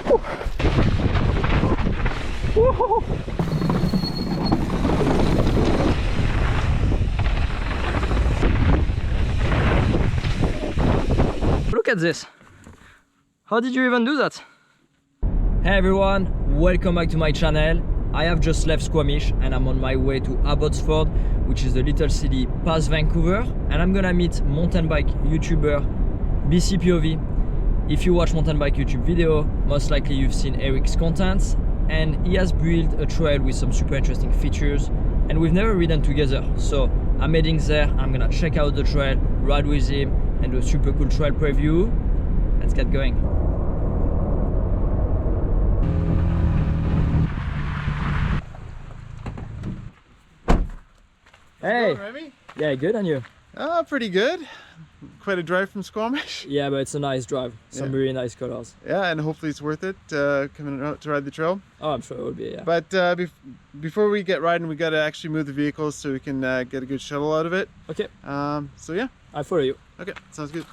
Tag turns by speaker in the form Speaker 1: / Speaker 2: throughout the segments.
Speaker 1: Whoa. Look at this. How did you even do that? Hey everyone, welcome back to my channel. I have just left Squamish and I'm on my way to Abbotsford, which is a little city past Vancouver, and I'm gonna meet mountain bike YouTuber BC POV. If you watch mountain bike YouTube video, most likely you've seen Eric's content, and he has built a trail with some super interesting features, and we've never ridden together. So I'm heading there, I'm gonna check out the trail, ride with him, and do a super cool trail preview. Let's get going. Hey!
Speaker 2: Going, Remy?
Speaker 1: Yeah, good, and you?
Speaker 2: Pretty good. Quite a drive from Squamish.
Speaker 1: Yeah, but it's a nice drive. Some really nice colors.
Speaker 2: Yeah, and hopefully it's worth it coming out to ride the trail.
Speaker 1: Oh, I'm sure it will be, yeah.
Speaker 2: But before we get riding, we got to actually move the vehicles so we can get a good shuttle out of it.
Speaker 1: Okay.
Speaker 2: So yeah.
Speaker 1: I follow you.
Speaker 2: Okay, sounds good.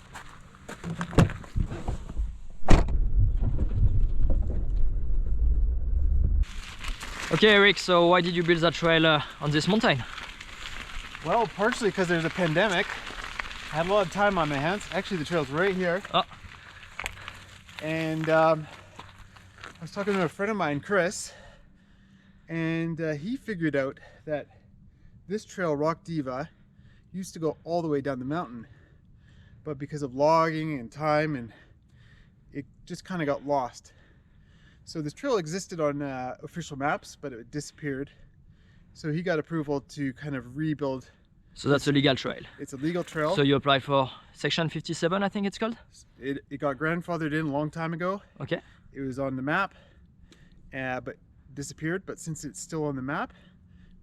Speaker 1: Okay, Eric, so why did you build that trail on this mountain?
Speaker 2: Well, partially because there's a pandemic. I had a lot of time on my hands. Actually, the trail's right here.
Speaker 1: Oh.
Speaker 2: And I was talking to a friend of mine, Chris, and he figured out that this trail, Rock Diva, used to go all the way down the mountain. But because of logging and time, and it just kind of got lost. So this trail existed on official maps, but it disappeared. So he got approval to kind of rebuild.
Speaker 1: So that's a legal trail?
Speaker 2: It's a legal trail.
Speaker 1: So you applied for section 57, I think it's called?
Speaker 2: It got grandfathered in a long time ago.
Speaker 1: Okay.
Speaker 2: It was on the map, but disappeared. But since it's still on the map,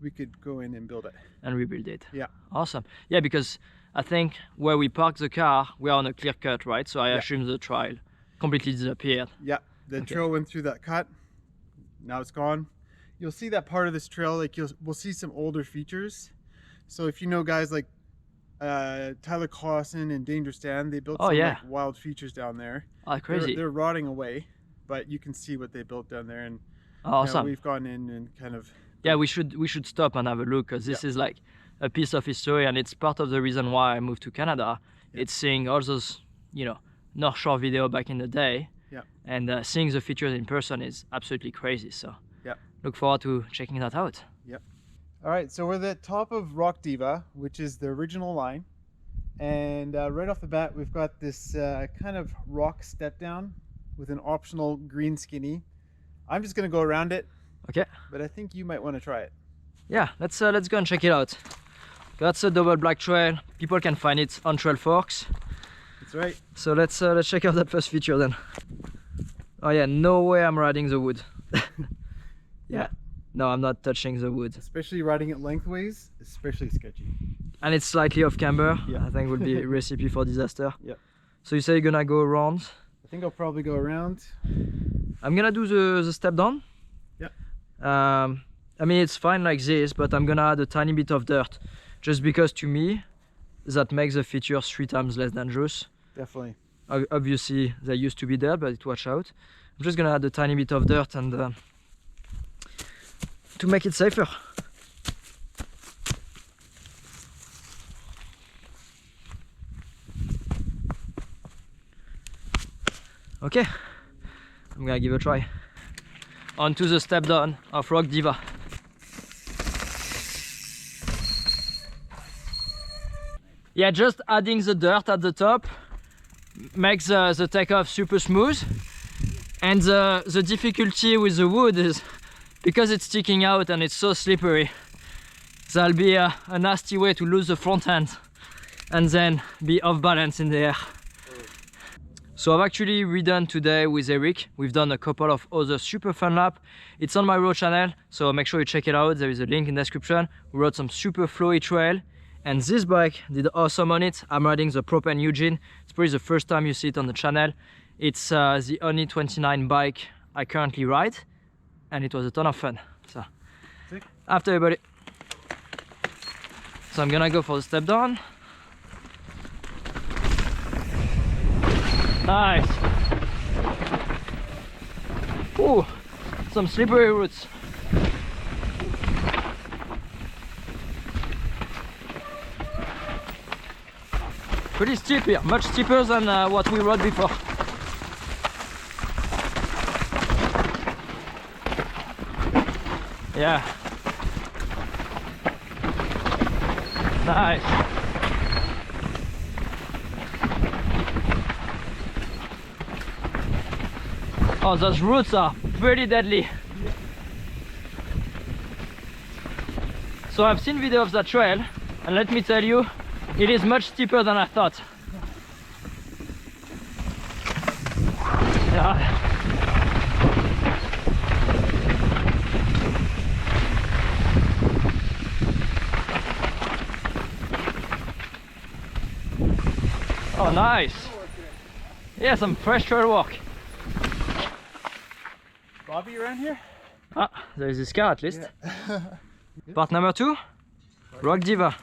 Speaker 2: we could go in and build it. And
Speaker 1: rebuild it.
Speaker 2: Yeah.
Speaker 1: Awesome. Yeah, because I think where we parked the car, we are on a clear cut, right? So I assume the trail completely disappeared.
Speaker 2: Yeah, the trail went through that cut. Now it's gone. You'll see that part of this trail, like we'll see some older features. So if you know guys like Tyler Clausen and Danger Stan, they built some like, wild features down there.
Speaker 1: Oh, crazy.
Speaker 2: They're rotting away, but you can see what they built down there. And
Speaker 1: awesome.
Speaker 2: We've gone in and kind of...
Speaker 1: Yeah, we should stop and have a look, because this is like a piece of history, and it's part of the reason why I moved to Canada. It's seeing all those, you know, North Shore video back in the day. Yeah. And seeing the features in person is absolutely crazy. So look forward to checking that out.
Speaker 2: Yep. All right, so we're at the top of Rock Diva, which is the original line. And right off the bat, we've got this kind of rock step down with an optional green skinny. I'm just gonna go around it.
Speaker 1: Okay.
Speaker 2: But I think you might want to try it.
Speaker 1: Yeah, let's go and check it out. That's a double black trail. People can find it on Trail Forks.
Speaker 2: That's right.
Speaker 1: So let's check out that first feature then. Oh yeah, no way I'm riding the wood. Yeah. No, I'm not touching the wood.
Speaker 2: Especially riding it lengthways, especially sketchy.
Speaker 1: And it's slightly off camber.
Speaker 2: Yeah.
Speaker 1: I think would be a recipe for disaster.
Speaker 2: Yeah.
Speaker 1: So you say you're gonna go around?
Speaker 2: I think I'll probably go around.
Speaker 1: I'm gonna do the step down.
Speaker 2: Yeah.
Speaker 1: I mean, it's fine like this, but I'm gonna add a tiny bit of dirt, just because to me, that makes the features 3 times less dangerous.
Speaker 2: Definitely.
Speaker 1: Obviously, they used to be there, but watch out. I'm just gonna add a tiny bit of dirt and to make it safer. Okay, I'm gonna give it a try. On to the step down of Rock Diva. Yeah, just adding the dirt at the top makes the takeoff super smooth. And the difficulty with the wood is because it's sticking out and it's so slippery, there'll be a nasty way to lose the front end and then be off balance in the air. So I've actually ridden today with Eric. We've done a couple of other super fun laps. It's on my road channel, so make sure you check it out. There is a link in the description. We rode some super flowy trail, and this bike did awesome on it. I'm riding the Propane Eugene. It's probably the first time you see it on the channel. It's the only 29 bike I currently ride, and it was a ton of fun. So after everybody. So I'm gonna go for the step down. Nice. Ooh, some slippery roots. Pretty steep here, much steeper than what we rode before. Yeah. Nice. Oh, those roots are pretty deadly. So I've seen video of that trail, and let me tell you, it is much steeper than I thought. Yeah. Oh, nice. Yeah, some fresh trail walk.
Speaker 2: Bobby around here?
Speaker 1: Ah, there is this car at least.
Speaker 2: Yeah.
Speaker 1: Part number 2, Rock Diva.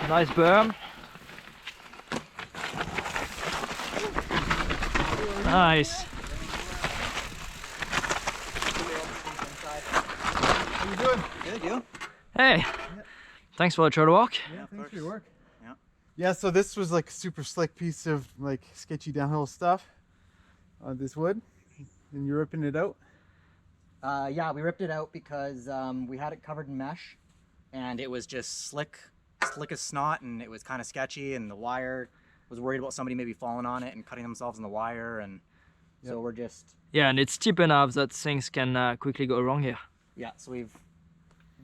Speaker 1: Nice berm. Nice.
Speaker 2: How you doing?
Speaker 3: Good, you?
Speaker 1: Hey, thanks for the trail walk.
Speaker 2: Yeah, thanks for your work.
Speaker 3: Yeah.
Speaker 2: Yeah, so this was like a super slick piece of like sketchy downhill stuff on this wood, and you're ripping it out.
Speaker 3: Yeah, we ripped it out because we had it covered in mesh, and it was just slick as snot, and it was kind of sketchy, and the wire was worried about somebody maybe falling on it and cutting themselves in the wire, and so we're just...
Speaker 1: Yeah, and it's steep enough that things can quickly go wrong here.
Speaker 3: Yeah, so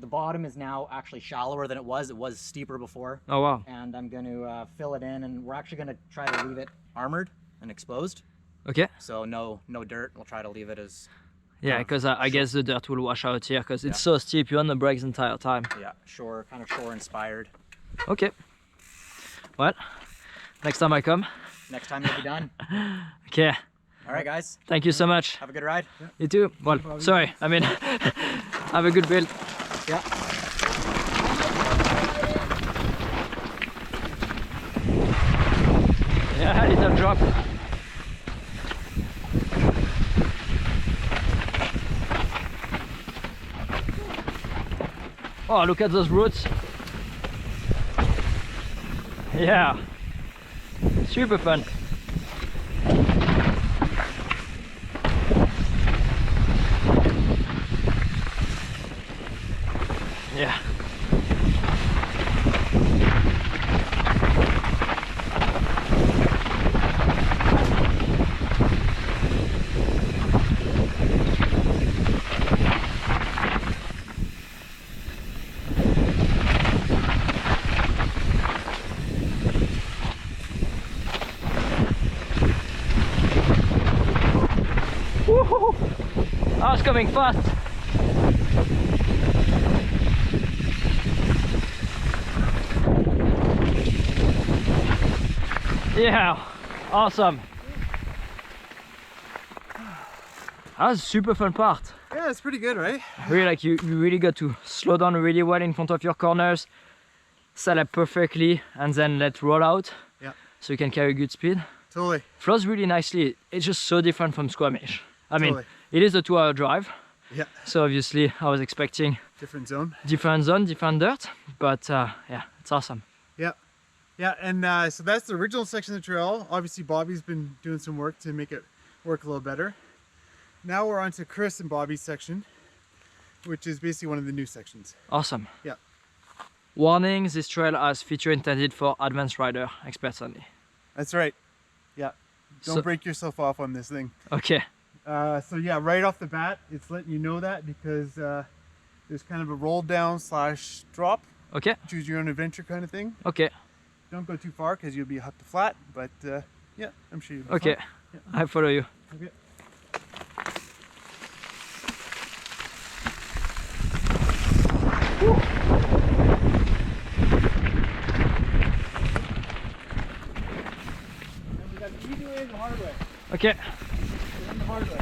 Speaker 3: the bottom is now actually shallower than it was. It was steeper before.
Speaker 1: Oh wow.
Speaker 3: And I'm going to fill it in, and we're actually going to try to leave it armored and exposed.
Speaker 1: Okay.
Speaker 3: So no dirt. We'll try to leave it as...
Speaker 1: Yeah, because I guess the dirt will wash out here because it's so steep. You're on the brakes the entire time.
Speaker 3: Yeah, kind of shore inspired.
Speaker 1: Okay. Well, next time I come.
Speaker 3: Next time you'll be done.
Speaker 1: Okay.
Speaker 3: All right, guys.
Speaker 1: Thank you so much.
Speaker 3: Have a good ride.
Speaker 1: Yeah. You too. Well, sorry. I mean, have a good build.
Speaker 3: Yeah.
Speaker 1: Yeah, little drop. Oh, look at those roots. Yeah. Super fun. Yeah. Woohoo! I was coming fast. Yeah, awesome. That was a super fun part.
Speaker 2: Yeah, it's pretty good, right?
Speaker 1: Really, like you really got to slow down really well in front of your corners, set up perfectly, and then let roll out.
Speaker 2: Yeah.
Speaker 1: So you can carry good speed.
Speaker 2: Totally.
Speaker 1: Flows really nicely. It's just so different from Squamish. I mean,
Speaker 2: Totally.
Speaker 1: it is a 2-hour drive.
Speaker 2: Yeah.
Speaker 1: So obviously I was expecting
Speaker 2: Different zone.
Speaker 1: different zone, different dirt, but yeah, it's awesome.
Speaker 2: Yeah. Yeah, and so that's the original section of the trail. Obviously Bobby's been doing some work to make it work a little better. Now we're on to Chris and Bobby's section, which is basically one of the new sections.
Speaker 1: Awesome.
Speaker 2: Yeah.
Speaker 1: Warning, this trail has feature intended for advanced rider, experts only.
Speaker 2: That's right. Yeah. Don't
Speaker 1: So-
Speaker 2: break yourself off on this thing.
Speaker 1: Okay.
Speaker 2: So yeah, right off the bat, it's letting you know that because there's kind of a roll down / drop,
Speaker 1: Okay.
Speaker 2: choose your own adventure kind of thing.
Speaker 1: Okay.
Speaker 2: Don't go too far because you'll be up to flat, but yeah, I'm sure you'll be
Speaker 1: Okay.
Speaker 2: fine. Yeah.
Speaker 1: I follow you.
Speaker 2: Okay. And we got the easy way and the hard way.
Speaker 1: Okay.
Speaker 2: We're in the hard way.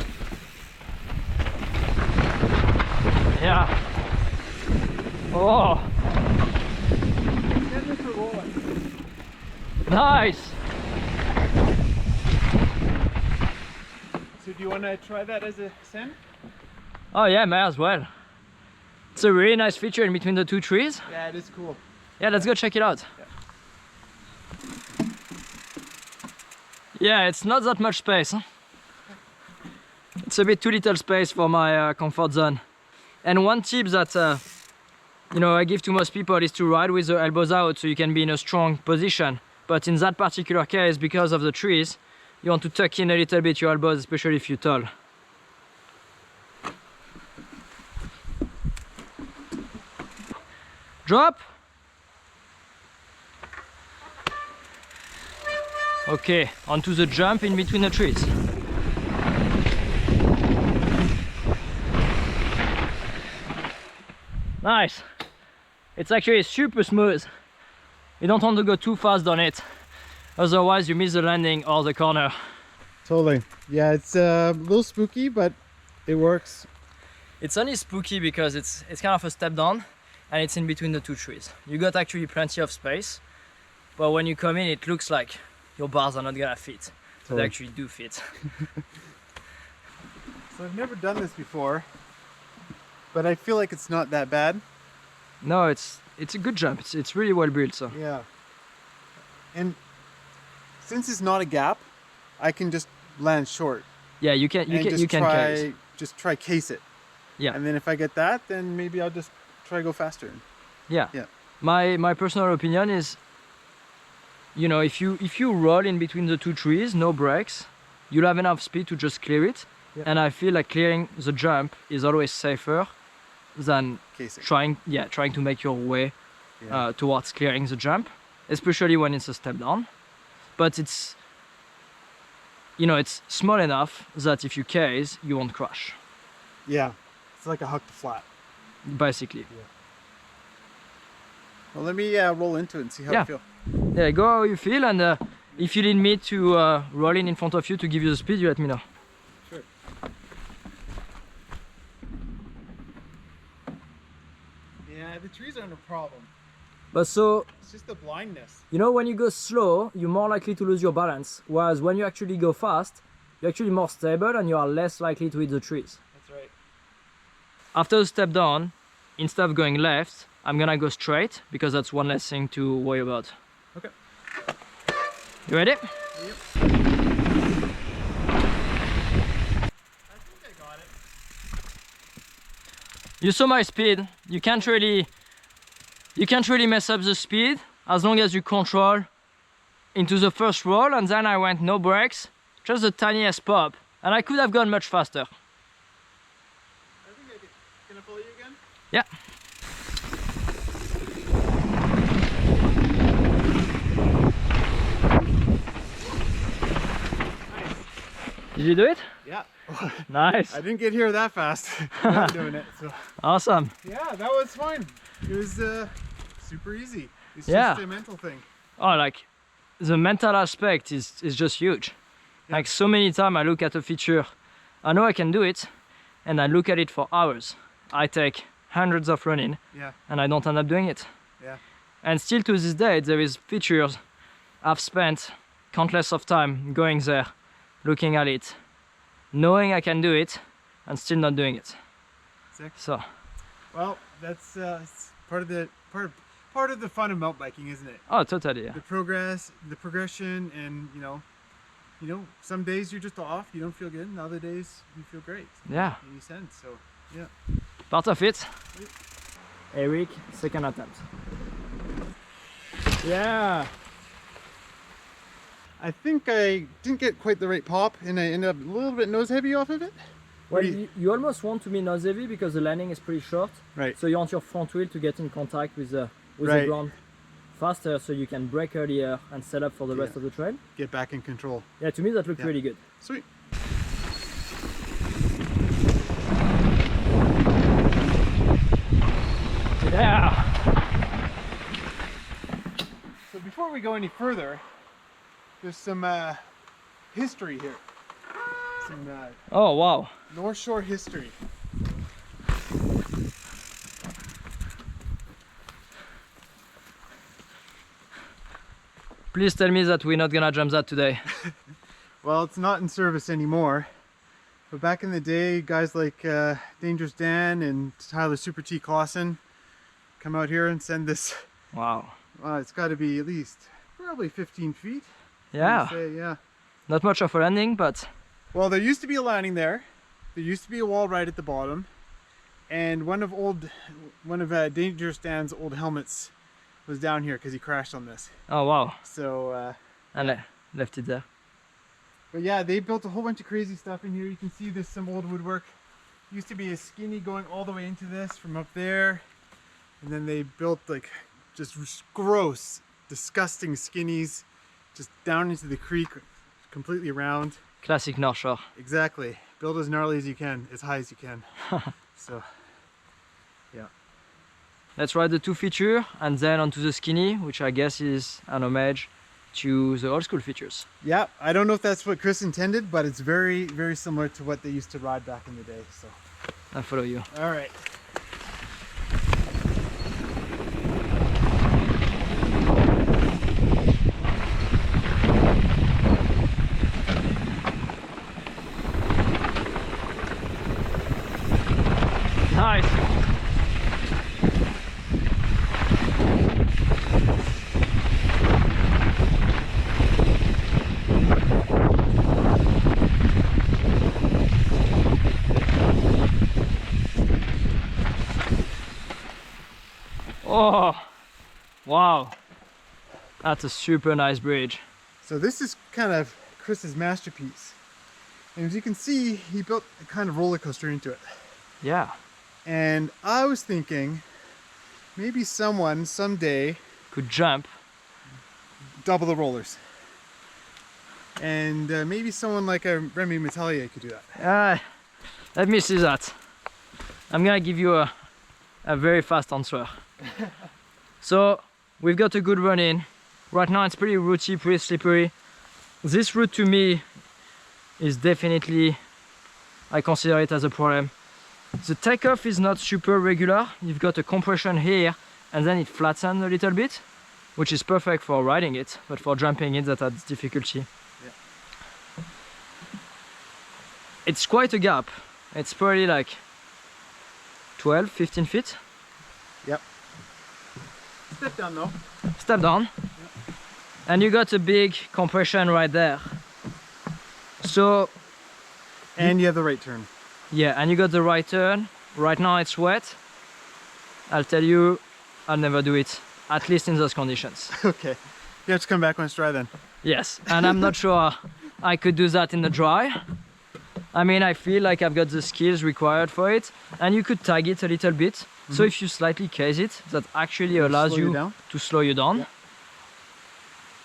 Speaker 1: Yeah. Oh,
Speaker 2: Get this for rolling.
Speaker 1: nice.
Speaker 2: Do you want to try that as a send?
Speaker 1: Oh yeah, may as well. It's a really nice feature in between the two trees.
Speaker 2: Yeah, it is cool.
Speaker 1: Yeah, let's go check it out. Yeah, it's not that much space. Huh? It's a bit too little space for my comfort zone. And one tip that you know, I give to most people is to ride with the elbows out so you can be in a strong position. But in that particular case, because of the trees, you want to tuck in a little bit your elbows, especially if you're tall. Drop. Okay, onto the jump in between the trees. Nice. It's actually super smooth. You don't want to go too fast on it, otherwise you miss the landing or the corner.
Speaker 2: Totally. Yeah, it's a little spooky, but it works.
Speaker 1: It's only spooky because it's kind of a step down and it's in between the two trees. You got actually plenty of space, but when you come in it looks like your bars are not gonna fit. Totally. They actually do fit.
Speaker 2: So I've never done this before, but I feel like it's not that bad.
Speaker 1: No, it's a good jump. It's really well built. So
Speaker 2: yeah, and since it's not a gap, I can just land short.
Speaker 1: Yeah, you can case.
Speaker 2: Just try case it.
Speaker 1: Yeah,
Speaker 2: and then if I get that, then maybe I'll just try go faster.
Speaker 1: Yeah.
Speaker 2: Yeah.
Speaker 1: My personal opinion is, you know, if you roll in between the two trees, no brakes, you'll have enough speed to just clear it. Yeah. And I feel like clearing the jump is always safer than trying to make your way towards clearing the jump, especially when it's a step down. But it's, you know, it's small enough that if you case, you won't crash.
Speaker 2: Yeah, it's like a huck to flat.
Speaker 1: Basically.
Speaker 2: Yeah. Well, let me roll into it and see how I feel.
Speaker 1: Yeah, go how you feel, and if you need me to roll in front of you to give you the speed, you let me know.
Speaker 2: Sure. Yeah, the trees aren't a problem.
Speaker 1: But so,
Speaker 2: it's just the blindness.
Speaker 1: You know, when you go slow, you're more likely to lose your balance, whereas when you actually go fast, you're actually more stable and you are less likely to hit the trees.
Speaker 2: That's right.
Speaker 1: After the step down, instead of going left, I'm gonna go straight because that's one less thing to worry about.
Speaker 2: Okay.
Speaker 1: You ready?
Speaker 2: Yep. I think I got it.
Speaker 1: You saw my speed. You can't really mess up the speed as long as you control into the first roll, and then I went no brakes, just the tiniest pop, and I could have gone much faster.
Speaker 2: I think I can I follow you again?
Speaker 1: Yeah. Did you do it?
Speaker 2: Yeah.
Speaker 1: Nice.
Speaker 2: I didn't get here that fast. I'm doing it. So.
Speaker 1: Awesome.
Speaker 2: Yeah, that was fine. It was super easy. It's
Speaker 1: just
Speaker 2: a mental thing.
Speaker 1: Oh, like the mental aspect is just huge. Yeah. Like so many times I look at a feature, I know I can do it, and I look at it for hours. I take hundreds of running, and I don't end up doing it.
Speaker 2: Yeah.
Speaker 1: And still to this day, there is features I've spent countless of time going there, looking at it, knowing I can do it, and still not doing it.
Speaker 2: Sick.
Speaker 1: So.
Speaker 2: Well, that's it's part of the fun of mountain biking, isn't it?
Speaker 1: Oh, totally. Yeah.
Speaker 2: The progression, and you know, some days you're just off, you don't feel good, and other days you feel great.
Speaker 1: Yeah.
Speaker 2: In any sense, so yeah.
Speaker 1: Part of it. Eric, second attempt.
Speaker 2: Yeah. I think I didn't get quite the right pop, and I ended up a little bit nose heavy off of it.
Speaker 1: Well, you almost want to be nose heavy because the landing is pretty short.
Speaker 2: Right.
Speaker 1: So you want your front wheel to get in contact with the ground faster, so you can brake earlier and set up for the rest of the trail.
Speaker 2: Get back in control.
Speaker 1: Yeah, to me that looked really good.
Speaker 2: Sweet.
Speaker 1: Yeah.
Speaker 2: So before we go any further, there's some history here. Some
Speaker 1: oh wow.
Speaker 2: North Shore history.
Speaker 1: Please tell me that we're not gonna jump that today.
Speaker 2: Well, it's not in service anymore. But back in the day, guys like Dangerous Dan and Tyler Super T Clausen come out here and send this.
Speaker 1: Wow.
Speaker 2: It's got to be at least probably 15 feet.
Speaker 1: Yeah.
Speaker 2: Say, yeah.
Speaker 1: Not much of a landing, but...
Speaker 2: Well, there used to be a landing there. There used to be a wall right at the bottom. And one of Dangerous Dan's old helmets was down here because he crashed on this.
Speaker 1: Oh, wow.
Speaker 2: So...
Speaker 1: and left it there.
Speaker 2: But yeah, they built a whole bunch of crazy stuff in here. You can see there's some old woodwork. Used to be a skinny going all the way into this from up there. And then they built like just gross, disgusting skinnies just down into the creek, completely around.
Speaker 1: Classic North Shore.
Speaker 2: Exactly. Build as gnarly as you can, as high as you can. So, yeah.
Speaker 1: Let's ride the 2 feature and then onto the skinny, which I guess is an homage to the old school features.
Speaker 2: Yeah, I don't know if that's what Chris intended, but it's very, very similar to what they used to ride back in the day. So
Speaker 1: I follow you.
Speaker 2: All right.
Speaker 1: Nice. Oh, wow. That's a super nice bridge.
Speaker 2: So this is kind of Chris's masterpiece. And as you can see, he built a kind of roller coaster into it.
Speaker 1: Yeah.
Speaker 2: And I was thinking maybe someone someday
Speaker 1: Could jump.
Speaker 2: double the rollers. And maybe someone like a Remy Metallier could do that.
Speaker 1: Let me see that. I'm gonna give you a very fast answer. So we've got a good run in. Right now it's pretty rooty, pretty slippery. This route to me is definitely, I consider it as a problem. The takeoff is not super regular. You've got a compression here and then it flattens a little bit, which is perfect for riding it, but for jumping it that adds difficulty.
Speaker 2: Yeah.
Speaker 1: It's quite a gap. It's probably like 12, 15 feet.
Speaker 2: Yep. Step down though.
Speaker 1: Step down.
Speaker 2: Yep.
Speaker 1: And you got a big compression right there. So,
Speaker 2: And you have the right turn.
Speaker 1: yeah, and you got the right turn. Right now it's wet. I'll tell you, I'll never do it, at least in those conditions.
Speaker 2: Okay. You have to come back when it's dry then.
Speaker 1: Yes, and I'm not sure I could do that in the dry. I mean, I feel like I've got the skills required for it, and you could tag it a little bit. So if you slightly case it, that actually allows
Speaker 2: slow you
Speaker 1: you
Speaker 2: down?
Speaker 1: to slow you down.
Speaker 2: Yeah.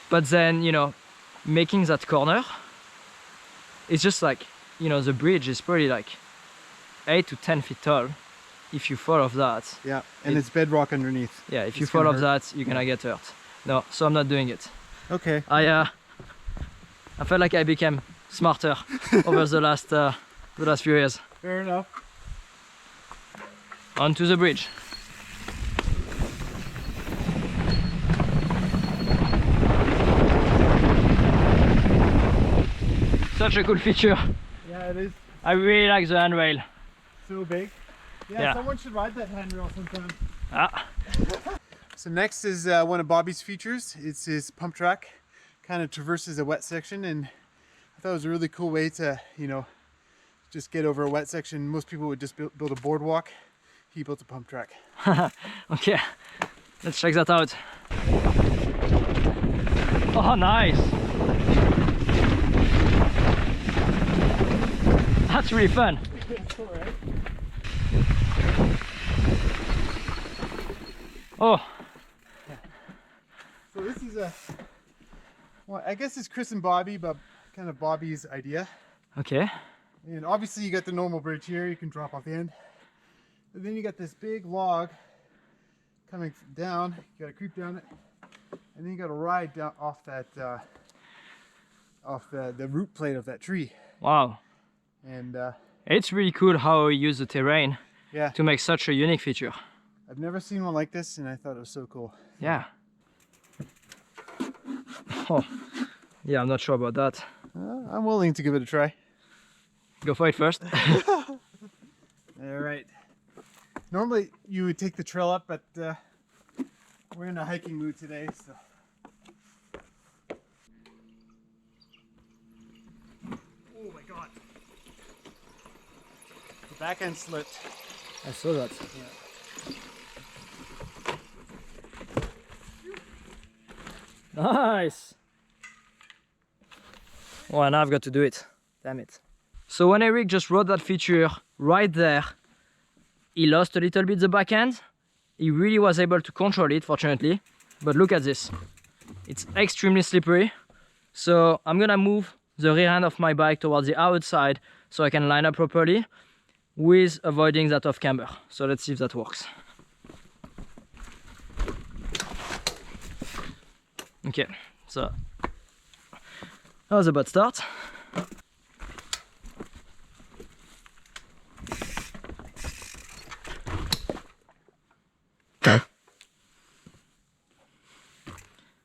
Speaker 1: But then, you know, making that corner, it's just like, you know, the bridge is probably like 8 to 10 feet tall. If you fall off that,
Speaker 2: Yeah, and it's bedrock underneath.
Speaker 1: yeah, if you
Speaker 2: It's
Speaker 1: fall
Speaker 2: gonna
Speaker 1: off that, you're gonna get hurt. No, so I'm not doing it.
Speaker 2: Okay.
Speaker 1: I felt like I became smarter over the last few years.
Speaker 2: Fair enough.
Speaker 1: Onto the bridge. Such a cool feature.
Speaker 2: Yeah, it is
Speaker 1: I really like the handrail.
Speaker 2: so big. Yeah,
Speaker 1: Yeah.
Speaker 2: someone should ride that handrail sometime.
Speaker 1: Ah,
Speaker 2: So next is one of Bobby's features. It's his pump track. Kind of traverses a wet section, and I thought it was a really cool way to, you know, just get over a wet section. Most people would just build a boardwalk. He built a pump track.
Speaker 1: okay, let's check that out. Oh, nice. That's really fun.
Speaker 2: Cool, right?
Speaker 1: Oh,
Speaker 2: So this is well, I guess it's Chris and Bobby, but kind of Bobby's idea.
Speaker 1: okay.
Speaker 2: And obviously you got the normal bridge here, you can drop off the end. But then you got this big log coming down, you gotta creep down it, and then you gotta ride down off that, off the root plate of that tree.
Speaker 1: Wow.
Speaker 2: And
Speaker 1: It's really cool how you use the terrain
Speaker 2: yeah,
Speaker 1: to make such a unique feature.
Speaker 2: I've never seen one like this, and I thought it was so cool.
Speaker 1: Yeah. Oh, yeah, I'm not sure about that.
Speaker 2: I'm willing to give it a try.
Speaker 1: Go for it first.
Speaker 2: All right. Normally you would take the trail up, but we're in a hiking mood today, so. Oh my God. The back end slipped.
Speaker 1: I saw that.
Speaker 2: Yeah.
Speaker 1: Nice. Well, now I've got to do it. Damn it. So when Eric just rode that feature right there, he lost a little bit the back end. He really was able to control it, fortunately. But look at this. It's extremely slippery. So I'm gonna move the rear end of my bike towards the outside so I can line up properly with avoiding that off camber. So let's see if that works. Okay, so that was a bad start.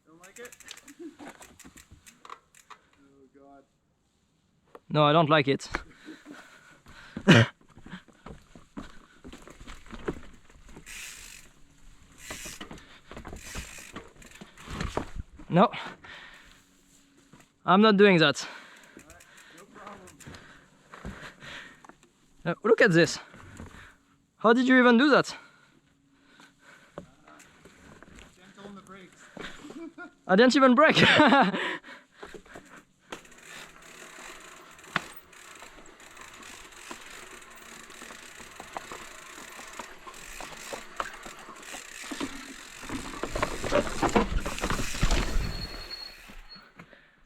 Speaker 2: Don't like it? Oh God.
Speaker 1: No, I don't like it. No, I'm not doing that.
Speaker 2: No problem.
Speaker 1: Look at this. How did you even do that?
Speaker 2: Gentle on the brakes.
Speaker 1: I didn't even brake.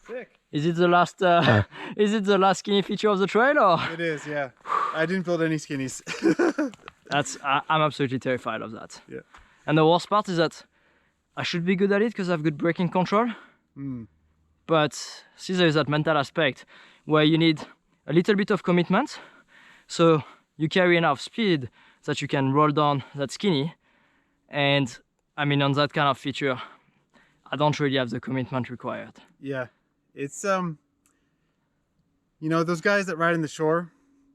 Speaker 2: Sick.
Speaker 1: Is it the last? Is it the last skinny feature of the trail, or?
Speaker 2: It is, yeah. I didn't build any skinnies.
Speaker 1: I'm absolutely terrified of that.
Speaker 2: Yeah.
Speaker 1: And the worst part is that I should be good at it because I've good braking control. But see, there is that mental aspect where you need a little bit of commitment. So you carry enough speed that you can roll down that skinny. And I mean, on that kind of feature, I don't really have the commitment required.
Speaker 2: Yeah. It's, you know, those guys that ride in the shore,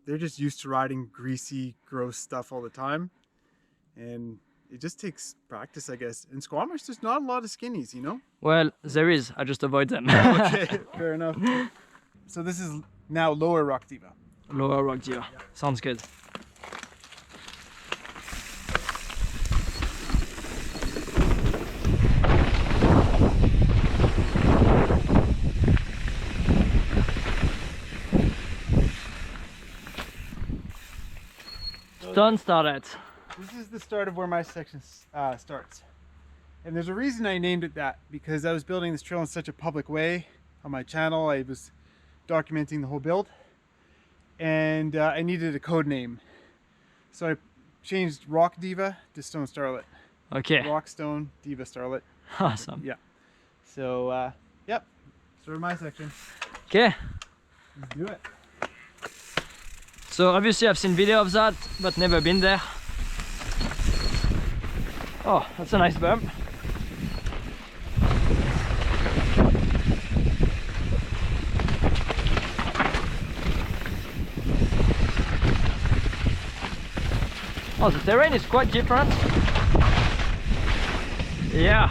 Speaker 2: they're just used to riding greasy, gross stuff all the time. And it just takes practice, I guess. In Squamish, there's not a lot of skinnies, you know?
Speaker 1: Well, there is. I just avoid them.
Speaker 2: Okay, fair enough. So this is now Lower Rock Diva.
Speaker 1: Lower Rock Diva. Yeah. Sounds good. Done started.
Speaker 2: This is the start of where my section starts. And there's a reason I named it that, because I was building this trail in such a public way on my channel. I was documenting the whole build, and I needed a code name. So I changed Rock Diva to Stone Starlet.
Speaker 1: Okay.
Speaker 2: Rock Stone Diva Starlet.
Speaker 1: Awesome.
Speaker 2: Yeah. So, yep. Start of my section.
Speaker 1: Okay.
Speaker 2: Let's do it.
Speaker 1: So obviously I've seen video of that, but never been there. Oh, that's a nice bump. Oh, the terrain is quite different. Yeah.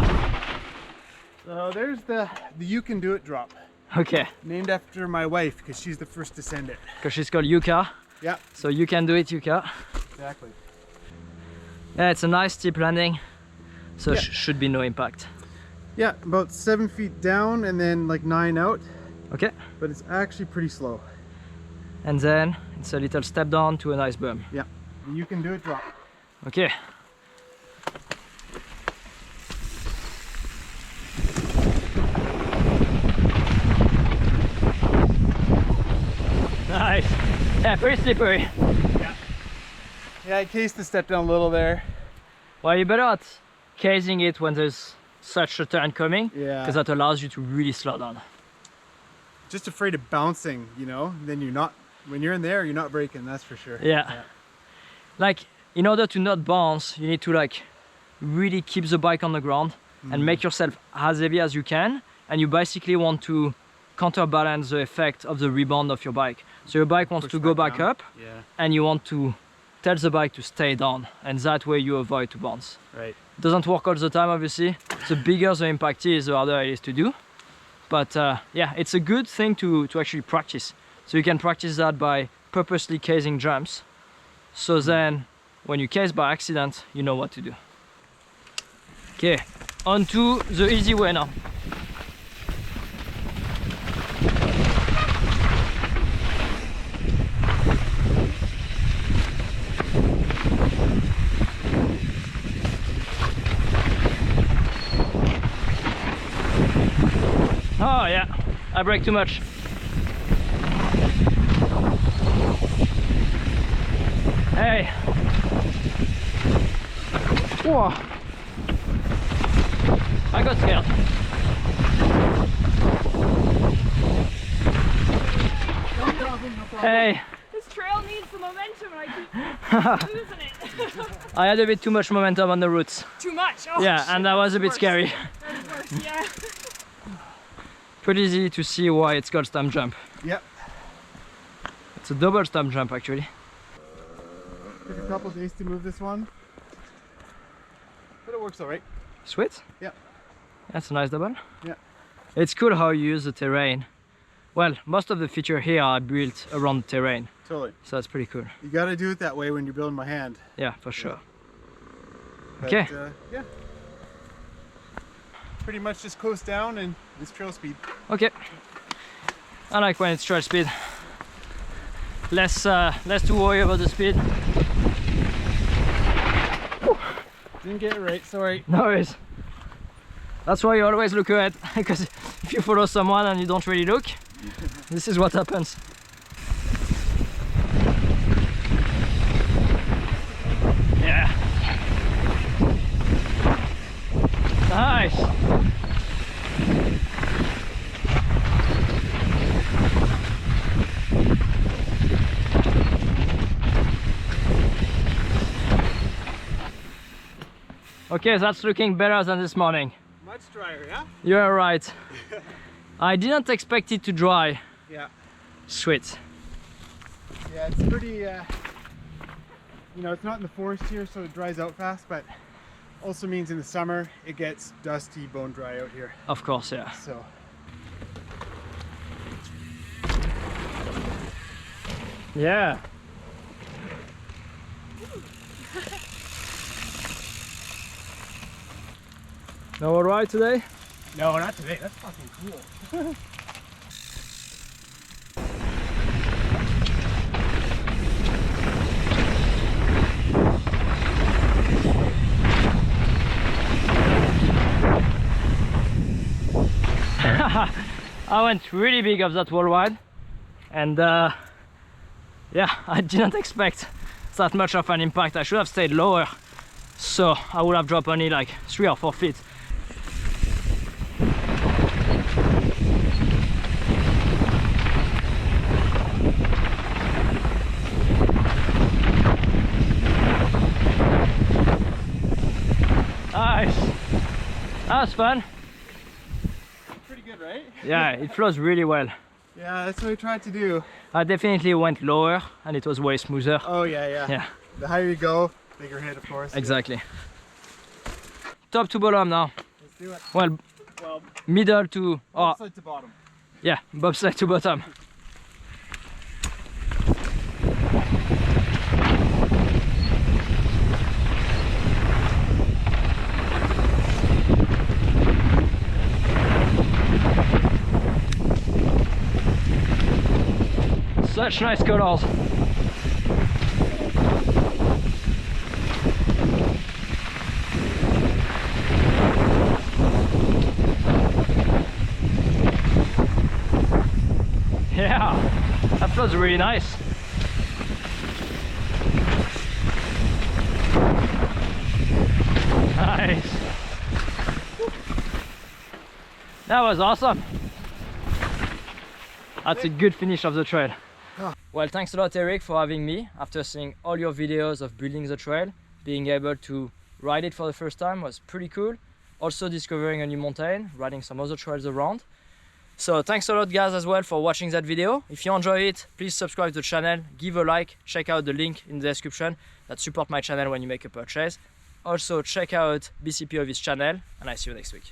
Speaker 2: So there's the You Can Do It drop.
Speaker 1: Okay.
Speaker 2: Named after my wife, because she's the first to send it.
Speaker 1: Because she's called Yuka.
Speaker 2: Yeah.
Speaker 1: So you can do it, Yuka.
Speaker 2: Exactly.
Speaker 1: Yeah, it's a nice steep landing. So
Speaker 2: Yeah.
Speaker 1: should be no impact.
Speaker 2: Yeah, about 7 feet down and then like 9 out.
Speaker 1: Okay.
Speaker 2: But it's actually pretty slow.
Speaker 1: And then it's a little step down to a nice berm.
Speaker 2: Yeah. You Can Do It drop.
Speaker 1: Okay. Nice. Yeah, pretty slippery.
Speaker 2: Yeah. Yeah, I cased the step down a little there.
Speaker 1: Well, you're better at casing it when there's such a turn coming.
Speaker 2: Yeah.
Speaker 1: Because that allows you to really slow down.
Speaker 2: Just afraid of bouncing, you know? Then you're not, when you're in there, you're not braking, that's for sure.
Speaker 1: Yeah. Like, in order to not bounce, you need to like really keep the bike on the ground and make yourself as heavy as you can. And you basically want to counterbalance the effect of the rebound of your bike. So your bike wants
Speaker 2: Push
Speaker 1: to go back
Speaker 2: down.
Speaker 1: up,
Speaker 2: Yeah,
Speaker 1: and you want to tell the bike to stay down, and that way you avoid to bounce.
Speaker 2: right.
Speaker 1: It doesn't work all the time, obviously. The bigger the impact is, the harder it is to do. But yeah, it's a good thing to actually practice. So you can practice that by purposely casing jumps. So then, when you case by accident, you know what to do. Okay, on to the easy way now. Oh yeah, I brake too much. Hey. Whoa. I got scared. Hey.
Speaker 4: This trail needs some momentum and I keep losing it.
Speaker 1: I had a bit too much momentum on the roots.
Speaker 4: Too much. Oh,
Speaker 1: Yeah,
Speaker 4: shit,
Speaker 1: and that was a bit
Speaker 4: worse.
Speaker 1: scary.
Speaker 4: That's worse, yeah.
Speaker 1: Pretty easy to see why it's called stump jump.
Speaker 2: Yep.
Speaker 1: It's a double stump jump actually.
Speaker 2: Took a couple days to move this one, but it works all right.
Speaker 1: Sweet.
Speaker 2: Yep.
Speaker 1: That's a nice double.
Speaker 2: Yeah.
Speaker 1: It's cool how you use the terrain. Well, most of the features here are built around the terrain,
Speaker 2: Totally.
Speaker 1: so that's pretty cool.
Speaker 2: You got to do it that way when you're building by hand.
Speaker 1: Yeah, for sure.
Speaker 2: But,
Speaker 1: Okay.
Speaker 2: Yeah. Pretty much just coast down and this trail speed.
Speaker 1: Okay. I like when it's trail speed. Less to worry about the speed.
Speaker 2: Didn't get it right, sorry.
Speaker 1: No worries. That's why you always look ahead, because if you follow someone and you don't really look, this is what happens. Yeah. Nice. Okay, that's looking better than this morning.
Speaker 2: Much drier, yeah?
Speaker 1: You're right. I didn't expect it to dry.
Speaker 2: Yeah.
Speaker 1: Sweet.
Speaker 2: Yeah, it's pretty, you know, it's not in the forest here, so it dries out fast, but also means in the summer it gets dusty, bone dry out here.
Speaker 1: Of course, yeah.
Speaker 2: So,
Speaker 1: Yeah. No all right today?
Speaker 2: no, not today. That's fucking cool.
Speaker 1: I went really big off that wall ride, and yeah, I didn't expect that much of an impact. I should have stayed lower, so I would have dropped only like 3 or 4 feet. Nice. That was fun.
Speaker 2: Pretty good, right?
Speaker 1: Yeah, it flows really well.
Speaker 2: Yeah, that's what I tried to do.
Speaker 1: I definitely went lower and it was way smoother.
Speaker 2: Oh, yeah.
Speaker 1: Yeah,
Speaker 2: The higher you go, bigger hit, of course.
Speaker 1: exactly. Top to bottom now.
Speaker 2: Let's do it.
Speaker 1: Well,
Speaker 2: Well,
Speaker 1: middle to, oh,
Speaker 2: upside to bottom.
Speaker 1: yeah, bobsled to bottom. Such nice colors. Yeah, that feels really nice. Nice. That was awesome. That's a good finish of the trail. Well, thanks a lot, Eric, for having me. After seeing all your videos of building the trail, being able to ride it for the first time was pretty cool. Also discovering a new mountain, riding some other trails around. So thanks a lot guys as well for watching that video. If you enjoy it, please subscribe to the channel, give a like, check out the link in the description that support my channel when you make a purchase. Also check out BC POV's channel, and I see you next week.